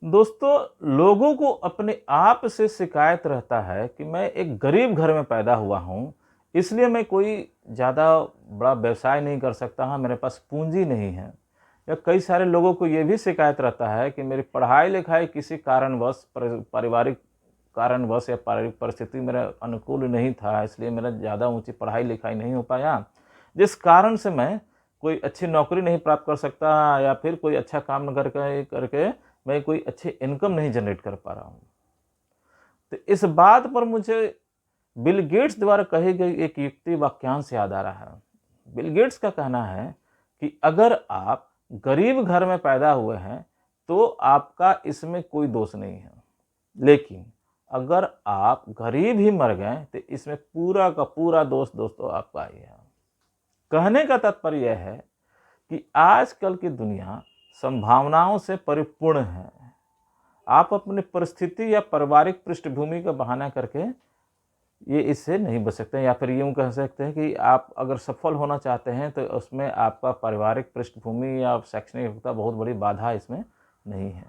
दोस्तों, लोगों को अपने आप से शिकायत रहता है कि मैं एक गरीब घर में पैदा हुआ हूँ, इसलिए मैं कोई ज़्यादा बड़ा व्यवसाय नहीं कर सकता। हाँ, मेरे पास पूँजी नहीं है। या कई सारे लोगों को ये भी शिकायत रहता है कि मेरी पढ़ाई-लिखाई किसी कारणवश पारिवारिक कारणवश या पारिवारिक परिस्थिति मेरे अनुकूल नहीं था, इसलिए मेरा ज़्यादा ऊँची पढ़ाई-लिखाई नहीं हो पाया, जिस कारण से मैं कोई अच्छी नौकरी नहीं प्राप्त कर सकता या फिर कोई अच्छा काम करके करके मैं कोई अच्छी इनकम नहीं जनरेट कर पा रहा हूँ। तो इस बात पर मुझे बिल गेट्स द्वारा कही गई एक युक्ति वाक्यांश याद आ रहा है। बिल गेट्स का कहना है कि अगर आप गरीब घर में पैदा हुए हैं, तो आपका इसमें कोई दोष नहीं है। लेकिन अगर आप गरीब ही मर गए, तो इसमें पूरा का पूरा दोष दोस्तों आपका ही है। कहने का तात्पर्य यह है कि आजकल की दुनिया संभावनाओं से परिपूर्ण है। आप अपनी परिस्थिति या पारिवारिक पृष्ठभूमि का बहाना करके ये इससे नहीं बच सकते, या फिर यूँ कह सकते हैं कि आप अगर सफल होना चाहते हैं तो उसमें आपका पारिवारिक पृष्ठभूमि या शैक्षणिक योग्यता बहुत बड़ी बाधा इसमें नहीं है।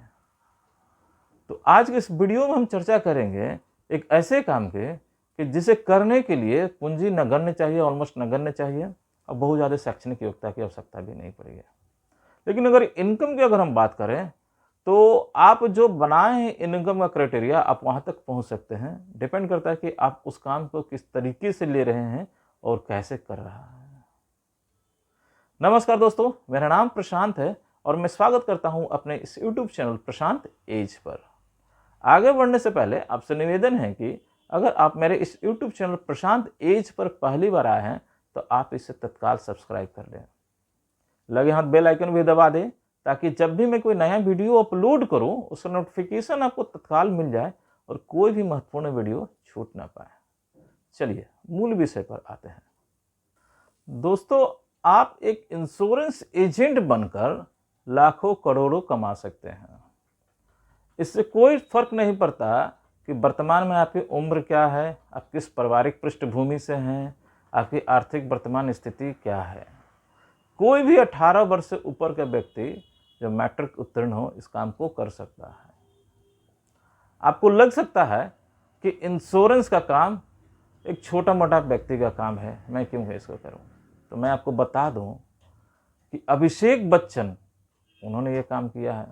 तो आज के इस वीडियो में हम चर्चा करेंगे एक ऐसे काम के कि जिसे करने के लिए पूंजी नगण्य चाहिए, ऑलमोस्ट नगण्य चाहिए, और बहुत ज़्यादा शैक्षणिक योग्यता की आवश्यकता भी नहीं पड़ेगी। लेकिन अगर इनकम की अगर हम बात करें, तो आप जो बनाए हैं इनकम का क्राइटेरिया, आप वहाँ तक पहुँच सकते हैं। डिपेंड करता है कि आप उस काम को किस तरीके से ले रहे हैं और कैसे कर रहा है। नमस्कार दोस्तों, मेरा नाम प्रशांत है और मैं स्वागत करता हूं अपने इस YouTube चैनल प्रशांत एज पर। आगे बढ़ने से पहले आपसे निवेदन है कि अगर आप मेरे इस YouTube चैनल प्रशांत एज पर पहली बार आए हैं, तो आप इसे तत्काल सब्सक्राइब कर लें। लगे हाथ बेल आइकन भी दबा दें, ताकि जब भी मैं कोई नया वीडियो अपलोड करूं, उसका नोटिफिकेशन आपको तत्काल मिल जाए और कोई भी महत्वपूर्ण वीडियो छूट ना पाए। चलिए मूल विषय पर आते हैं। दोस्तों, आप एक इंश्योरेंस एजेंट बनकर लाखों करोड़ों कमा सकते हैं। इससे कोई फर्क नहीं पड़ता कि वर्तमान में आपकी उम्र क्या है, आप किस पारिवारिक पृष्ठभूमि से हैं, आपकी आर्थिक वर्तमान स्थिति क्या है। कोई भी 18 वर्ष से ऊपर का व्यक्ति जो मैट्रिक उत्तीर्ण हो, इस काम को कर सकता है। आपको लग सकता है कि इंश्योरेंस का काम एक छोटा मोटा व्यक्ति का काम है, मैं क्यों इसको करूं। तो मैं आपको बता दूं कि अभिषेक बच्चन, उन्होंने ये काम किया है।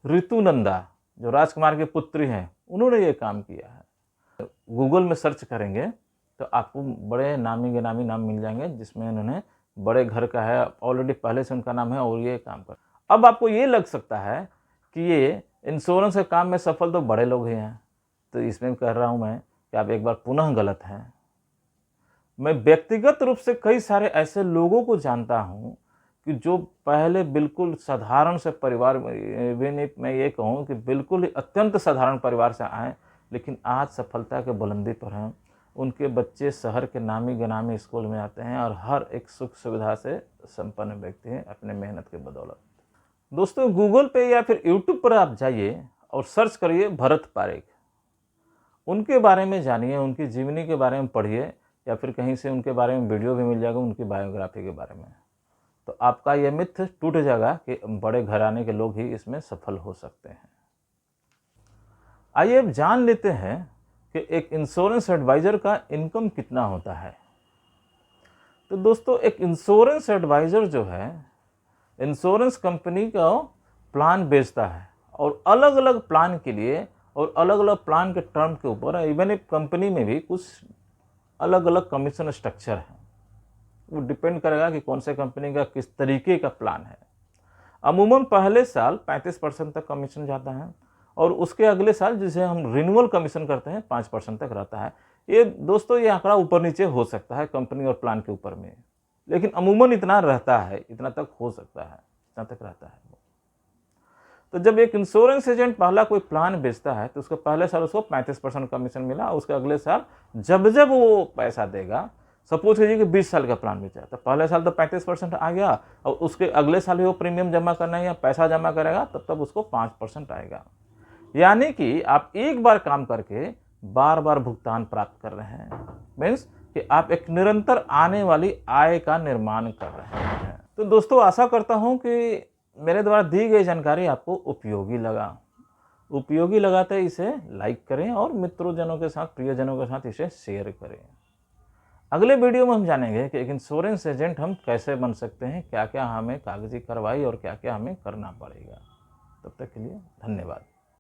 ऋतु नंदा, जो राजकुमार की पुत्री हैं, उन्होंने ये काम किया है। गूगल में सर्च करेंगे तो आपको बड़े नामी गिनामी नाम मिल जाएंगे, जिसमें उन्होंने बड़े घर का है, ऑलरेडी पहले से उनका नाम है और ये काम कर। अब आपको ये लग सकता है कि ये इंश्योरेंस के काम में सफल तो बड़े लोग ही हैं, तो इसमें कह रहा हूँ मैं कि आप एक बार पुनः गलत हैं। मैं व्यक्तिगत रूप से कई सारे ऐसे लोगों को जानता हूँ कि जो पहले बिल्कुल साधारण से परिवार में, मैं ये कहूँ कि बिल्कुल ही अत्यंत साधारण परिवार से आए, लेकिन आज सफलता के बुलंदी पर हैं। उनके बच्चे शहर के नामी गिनामी स्कूल में आते हैं और हर एक सुख सुविधा से संपन्न व्यक्ति हैं अपने मेहनत के बदौलत। दोस्तों, गूगल पे या फिर यूट्यूब पर आप जाइए और सर्च करिए भरत पारेख। उनके बारे में जानिए, उनकी जीवनी के बारे में पढ़िए, या फिर कहीं से उनके बारे में वीडियो भी मिल जाएगा उनकी बायोग्राफी के बारे में। तो आपका यह मिथ टूट जाएगा कि बड़े घराने के लोग ही इसमें सफल हो सकते हैं। आइए अब जान लेते हैं कि एक इंश्योरेंस एडवाइज़र का इनकम कितना होता है। तो दोस्तों, एक इंश्योरेंस एडवाइज़र जो है, इंश्योरेंस कंपनी का प्लान बेचता है और अलग अलग प्लान के लिए और अलग अलग प्लान के टर्म के ऊपर, इवन एक कंपनी में भी कुछ अलग अलग कमीशन स्ट्रक्चर है। वो डिपेंड करेगा कि कौन से कंपनी का किस तरीके का प्लान है। अमूमन पहले साल 35% तक कमीशन जाता है और उसके अगले साल, जिसे हम रिन्यूअल कमीशन करते हैं, 5% तक रहता है। ये दोस्तों, ये आंकड़ा ऊपर नीचे हो सकता है कंपनी और प्लान के ऊपर में, लेकिन अमूमन इतना रहता है, इतना तक हो सकता है, इतना तक रहता है। तो जब एक इंश्योरेंस एजेंट पहला कोई प्लान बेचता है, तो उसको पहले साल उसको 35% कमीशन मिला, उसके अगले साल जब जब वो पैसा देगा, सपोज कीजिए कि 20 साल का प्लान बेचा, तो पहले साल तो 35% आ गया और उसके अगले साल ही वो प्रीमियम जमा करना है या पैसा जमा करेगा, तब उसको 5% आएगा। यानी कि आप एक बार काम करके बार बार भुगतान प्राप्त कर रहे हैं। मीन्स कि आप एक निरंतर आने वाली आय का निर्माण कर रहे हैं। तो दोस्तों, आशा करता हूं कि मेरे द्वारा दी गई जानकारी आपको उपयोगी लगा तो इसे लाइक करें और मित्रों के साथ, प्रियजनों के साथ इसे शेयर करें। अगले वीडियो में हम जानेंगे कि एक इंश्योरेंस एजेंट हम कैसे बन सकते हैं, क्या क्या हमें कागजी कार्रवाई और क्या क्या हमें करना पड़ेगा। तब तक के लिए धन्यवाद।